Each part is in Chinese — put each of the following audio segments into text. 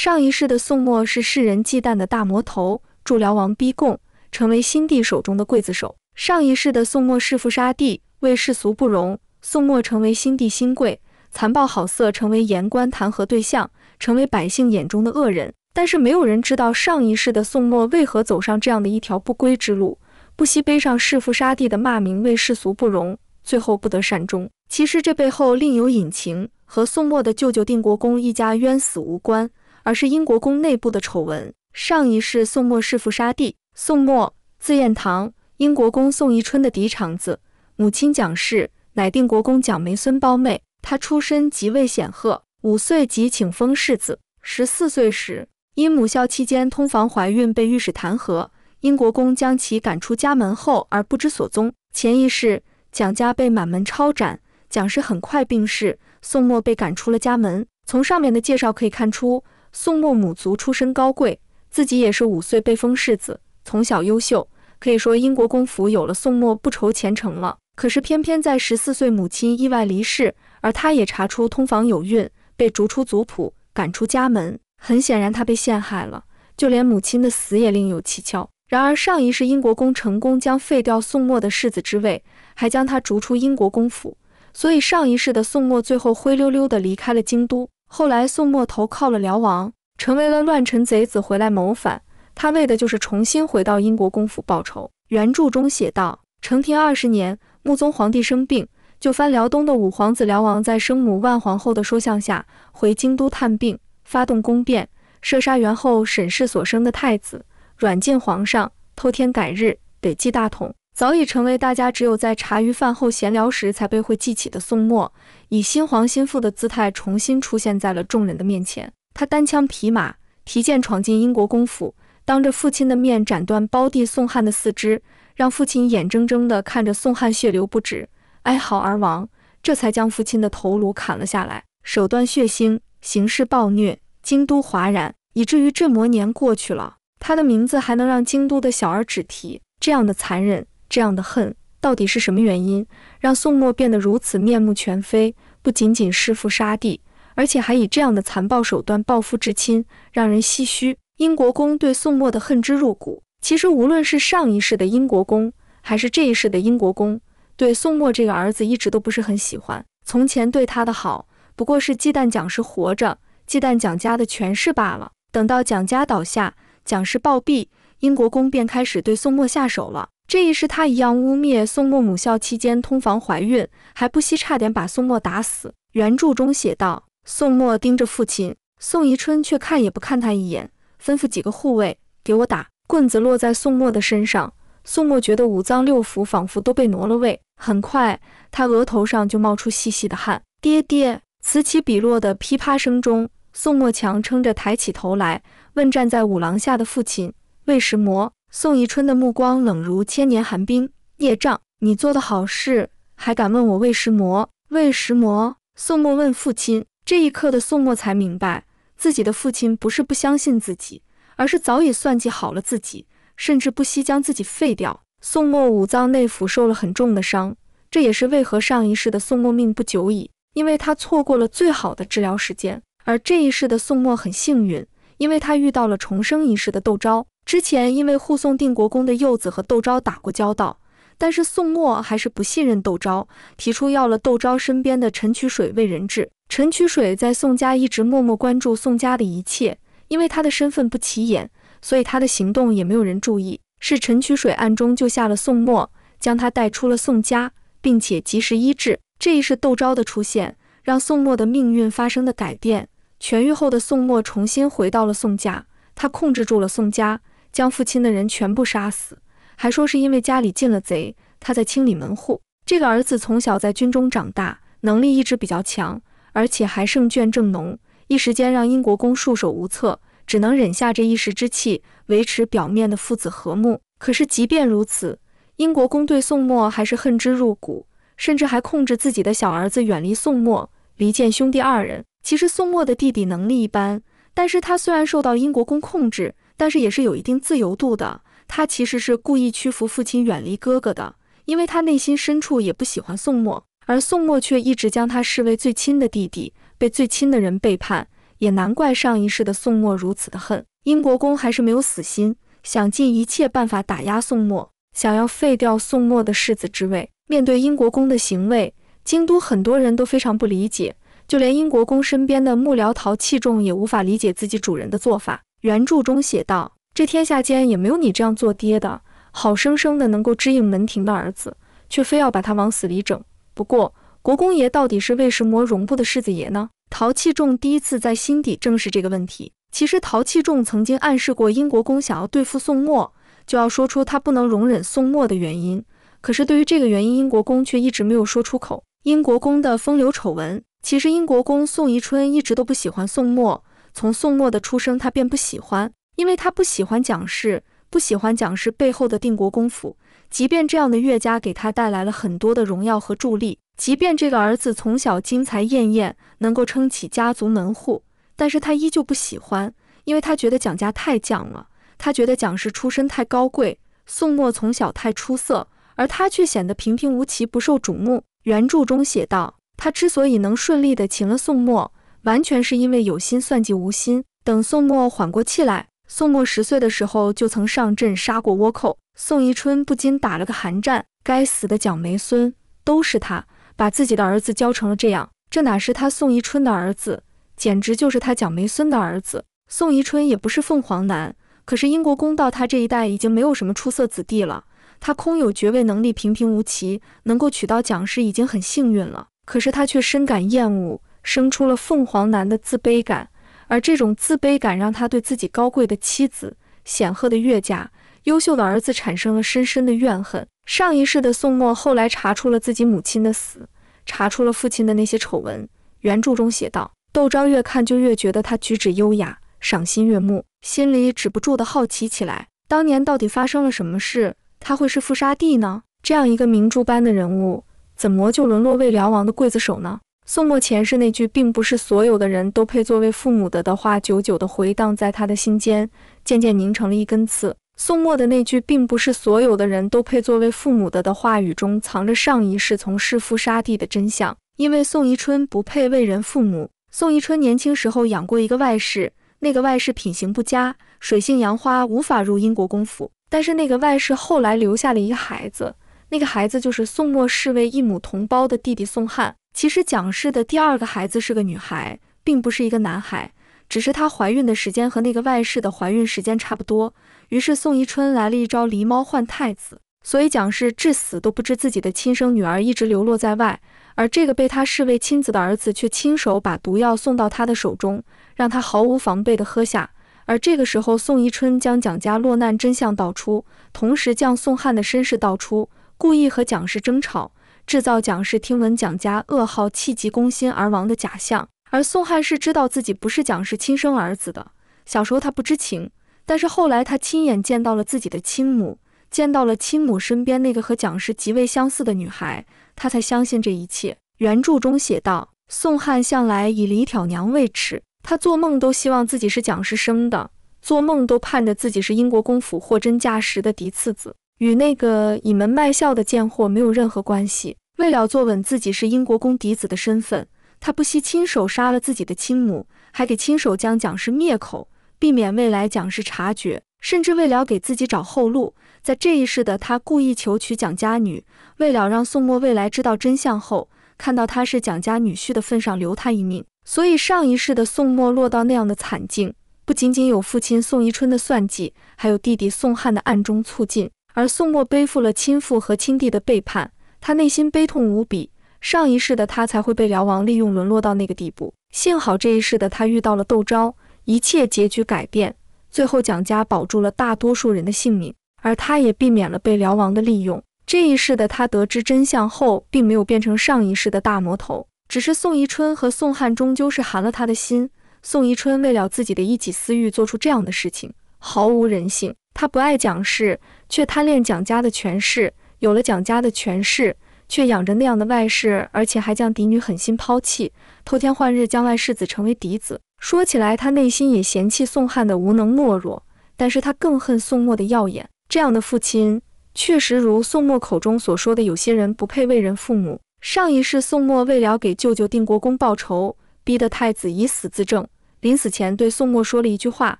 上一世的宋末是世人忌惮的大魔头，助辽王逼贡，成为新帝手中的刽子手。上一世的宋末弑父杀弟，为世俗不容，宋末成为新帝新贵，残暴好色，成为言官弹劾对象，成为百姓眼中的恶人。但是没有人知道上一世的宋末为何走上这样的一条不归之路，不惜背上弑父杀弟的骂名，为世俗不容，最后不得善终。其实这背后另有隐情，和宋末的舅舅定国公一家冤死无关，而是英国宫内部的丑闻。上一世宋末弑父杀弟，宋末字彦堂，英国公宋宜春的嫡长子，母亲蒋氏，乃定国公蒋梅孙胞妹。他出身极为显赫，5岁即请封世子，14岁时因母校期间通房怀孕被御史弹劾，英国公将其赶出家门后而不知所踪。前一世蒋家被满门抄斩，蒋氏很快病逝，宋末被赶出了家门。从上面的介绍可以看出，宋末母族出身高贵，自己也是5岁被封世子，从小优秀，可以说英国公府有了宋末不愁前程了。可是偏偏在14岁母亲意外离世，而他也查出通房有孕，被逐出族谱，赶出家门。很显然他被陷害了，就连母亲的死也另有蹊跷。然而上一世英国公成功将废掉宋末的世子之位，还将他逐出英国公府，所以上一世的宋末最后灰溜溜地离开了京都。后来宋末投靠了辽王，成为了乱臣贼子回来谋反，他为的就是重新回到英国公府报仇。原著中写道，承天20年，穆宗皇帝生病，就藩辽东的5皇子辽王在生母万皇后的说相下，回京都探病，发动宫变，射杀元后沈氏所生的太子，软禁皇上，偷天改日，北记大统，早已成为大家只有在茶余饭后闲聊时才被会记起的宋末，以新皇新父的姿态重新出现在了众人的面前。他单枪匹马，提剑闯进英国公府，当着父亲的面斩断胞弟宋汉的4肢，让父亲眼睁睁地看着宋汉血流不止，哀嚎而亡，这才将父亲的头颅砍了下来。手段血腥，行事暴虐，京都哗然，以至于这么年过去了，他的名字还能让京都的小儿只提。这样的残忍，这样的恨，到底是什么原因让宋末变得如此面目全非？不仅仅弑父杀弟，而且还以这样的残暴手段报复至亲，让人唏嘘。英国公对宋末的恨之入骨。其实无论是上一世的英国公，还是这一世的英国公，对宋末这个儿子一直都不是很喜欢。从前对他的好，不过是忌惮蒋氏活着，忌惮蒋家的权势罢了。等到蒋家倒下，蒋氏暴毙，英国公便开始对宋末下手了。这一世他一样污蔑宋末母校期间通房怀孕，还不惜差点把宋末打死。原著中写道，宋末盯着父亲，宋宜春却看也不看他一眼，吩咐几个护卫给我打。棍子落在宋末的身上，宋末觉得五脏六腑仿佛都被挪了位，很快他额头上就冒出细细的汗。爹爹！此起彼落的噼啪声中，宋末强撑着抬起头来，问站在五廊下的父亲，魏石魔。宋宜春的目光冷如千年寒冰，孽障，你做的好事还敢问我魏石魔？魏石魔？宋末问父亲。这一刻的宋末才明白，自己的父亲不是不相信自己，而是早已算计好了自己，甚至不惜将自己废掉。宋末五脏内腑受了很重的伤，这也是为何上一世的宋末命不久矣，因为他错过了最好的治疗时间。而这一世的宋末很幸运，因为他遇到了重生一世的窦昭。之前因为护送定国公的幼子和窦昭打过交道，但是宋末还是不信任窦昭，提出要了窦昭身边的陈渠水为人质。陈渠水在宋家一直默默关注宋家的一切，因为他的身份不起眼，所以他的行动也没有人注意。是陈渠水暗中救下了宋末，将他带出了宋家，并且及时医治。这一世窦昭的出现，让宋末的命运发生了改变。痊愈后的宋末重新回到了宋家，他控制住了宋家，将父亲的人全部杀死，还说是因为家里进了贼，他在清理门户。这个儿子从小在军中长大，能力一直比较强，而且还胜券正浓，一时间让英国公束手无策，只能忍下这一时之气，维持表面的父子和睦。可是即便如此，英国公对宋末还是恨之入骨，甚至还控制自己的小儿子远离宋末，离间兄弟2人。其实宋末的弟弟能力一般，但是他虽然受到英国公控制，但是也是有一定自由度的。他其实是故意屈服父亲，远离哥哥的，因为他内心深处也不喜欢宋末，而宋末却一直将他视为最亲的弟弟，被最亲的人背叛，也难怪上一世的宋墨如此的恨。英国公还是没有死心，想尽一切办法打压宋墨，想要废掉宋墨的世子之位。面对英国公的行为，京都很多人都非常不理解，就连英国公身边的幕僚陶器重也无法理解自己主人的做法。原著中写道，这天下间也没有你这样做爹的，好生生的能够支应门庭的儿子，却非要把他往死里整。不过国公爷到底是为什么容不得世子爷呢？陶器重第一次在心底正视这个问题。其实陶器重曾经暗示过英国公想要对付宋墨，就要说出他不能容忍宋墨的原因，可是对于这个原因，英国公却一直没有说出口。英国公的风流丑闻，其实英国公宋宜春一直都不喜欢宋墨，从宋墨的出生他便不喜欢，因为他不喜欢蒋氏，不喜欢蒋氏背后的定国公府。即便这样的岳家给他带来了很多的荣耀和助力，即便这个儿子从小金才艳艳，能够撑起家族门户，但是他依旧不喜欢，因为他觉得蒋家太犟了，他觉得蒋氏出身太高贵，宋墨从小太出色，而他却显得平平无奇，不受瞩目。原著中写道，他之所以能顺利地擒了宋墨，完全是因为有心算计无心。等宋墨缓过气来，宋墨10岁的时候就曾上阵杀过倭寇，宋宜春不禁打了个寒战，该死的蒋梅孙，都是他把自己的儿子教成了这样，这哪是他宋宜春的儿子，简直就是他蒋梅孙的儿子。宋宜春也不是凤凰男，可是英国公到他这一代已经没有什么出色子弟了，他空有爵位能力平平无奇，能够娶到蒋氏已经很幸运了，可是他却深感厌恶，生出了凤凰男的自卑感，而这种自卑感让他对自己高贵的妻子、显赫的岳家、优秀的儿子产生了深深的怨恨。上一世的宋墨后来查出了自己母亲的死，查出了父亲的那些丑闻。原著中写道，窦昭越看就越觉得他举止优雅，赏心悦目，心里止不住的好奇起来，当年到底发生了什么事，他会是富杀帝呢？这样一个明珠般的人物，怎么就沦落为辽王的刽子手呢？宋墨前世那句并不是所有的人都配作为父母的话，久久地回荡在他的心间，渐渐凝成了一根刺。宋墨的那句并不是所有的人都配作为父母的话语中藏着上一世从弑父杀弟的真相。因为宋宜春不配为人父母，宋宜春年轻时候养过一个外室，那个外室品行不佳，水性杨花，无法入英国公府。但是那个外室后来留下了一个孩子，那个孩子就是宋墨视为一母同胞的弟弟宋翰。其实蒋氏的第2个孩子是个女孩，并不是一个男孩，只是她怀孕的时间和那个外室的怀孕时间差不多，于是宋宜春来了一招狸猫换太子，所以蒋氏至死都不知自己的亲生女儿一直流落在外，而这个被他视为亲子的儿子却亲手把毒药送到他的手中，让他毫无防备地喝下。而这个时候宋宜春将蒋家落难真相道出，同时将宋翰的身世道出，故意和蒋氏争吵，制造蒋氏听闻蒋家噩耗气急攻心而亡的假象。而宋翰是知道自己不是蒋氏亲生儿子的，小时候他不知情，但是后来他亲眼见到了自己的亲母，见到了亲母身边那个和蒋氏极为相似的女孩，他才相信这一切。原著中写道，宋翰向来以李挑娘为耻，他做梦都希望自己是蒋氏生的，做梦都盼着自己是英国公府货真价实的嫡次子，与那个以门卖笑的贱货没有任何关系。为了坐稳自己是英国公嫡子的身份，他不惜亲手杀了自己的亲母，还给亲手将蒋氏灭口，避免未来蒋氏察觉，甚至为了给自己找后路，在这一世的他故意求娶蒋家女，为了让宋墨未来知道真相后，看到他是蒋家女婿的份上留他一命。所以上一世的宋墨落到那样的惨境，不仅仅有父亲宋宜春的算计，还有弟弟宋翰的暗中促进。而宋墨背负了亲父和亲弟的背叛，他内心悲痛无比，上一世的他才会被辽王利用沦落到那个地步。幸好这一世的他遇到了窦昭，一切结局改变，最后蒋家保住了大多数人的性命，而他也避免了被辽王的利用。这一世的他得知真相后，并没有变成上一世的大魔头，只是宋宜春和宋翰终究是寒了他的心。宋宜春为了自己的一己私欲做出这样的事情，毫无人性。他不爱蒋氏，却贪恋蒋家的权势，有了蒋家的权势，却养着那样的外室，而且还将嫡女狠心抛弃，偷天换日将外世子成为嫡子。说起来，他内心也嫌弃宋翰的无能懦弱，但是他更恨宋墨的耀眼。这样的父亲，确实如宋墨口中所说的，有些人不配为人父母。上一世宋墨为了给舅舅定国公报仇，逼得太子以死自证，临死前对宋墨说了一句话，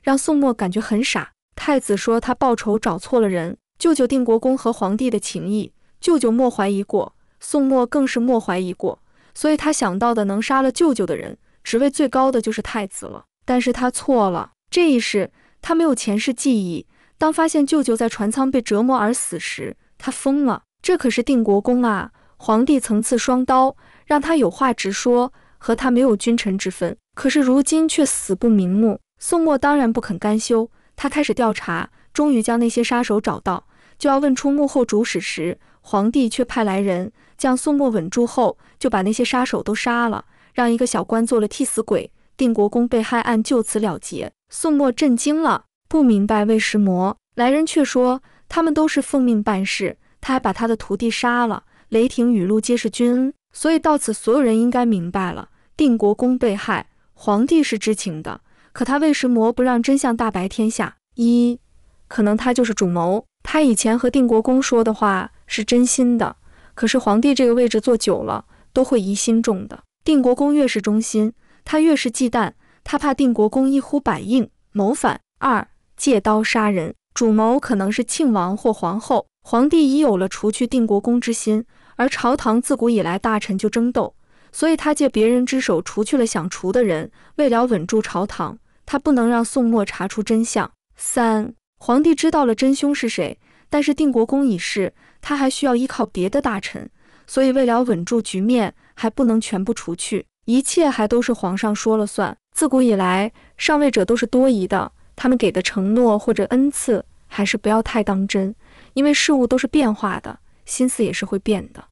让宋墨感觉很傻。太子说他报仇找错了人，舅舅定国公和皇帝的情谊，舅舅莫怀疑过，宋墨更是莫怀疑过，所以他想到的能杀了舅舅的人，职位最高的就是太子了。但是他错了，这一世他没有前世记忆，当发现舅舅在船舱被折磨而死时，他疯了。这可是定国公啊，皇帝曾刺双刀，让他有话直说，和他没有君臣之分，可是如今却死不瞑目。宋墨当然不肯甘休，他开始调查，终于将那些杀手找到，就要问出幕后主使时，皇帝却派来人将宋墨稳住后，就把那些杀手都杀了，让一个小官做了替死鬼，定国公被害案就此了结。宋墨震惊了，不明白为什么来人却说他们都是奉命办事，他还把他的徒弟杀了，雷霆雨露皆是君恩，所以到此所有人应该明白了，定国公被害，皇帝是知情的，可他为什么不让真相大白天下？可能他就是主谋，他以前和定国公说的话是真心的，可是皇帝这个位置坐久了都会疑心重的。定国公越是忠心，他越是忌惮，他怕定国公一呼百应，谋反。借刀杀人，主谋可能是庆王或皇后，皇帝已有了除去定国公之心，而朝堂自古以来大臣就争斗，所以他借别人之手除去了想除的人，为了稳住朝堂，他不能让宋墨查出真相。皇帝知道了真凶是谁，但是定国公已逝，他还需要依靠别的大臣，所以为了稳住局面，还不能全部除去，一切还都是皇上说了算。自古以来，上位者都是多疑的，他们给的承诺或者恩赐，还是不要太当真，因为事物都是变化的，心思也是会变的。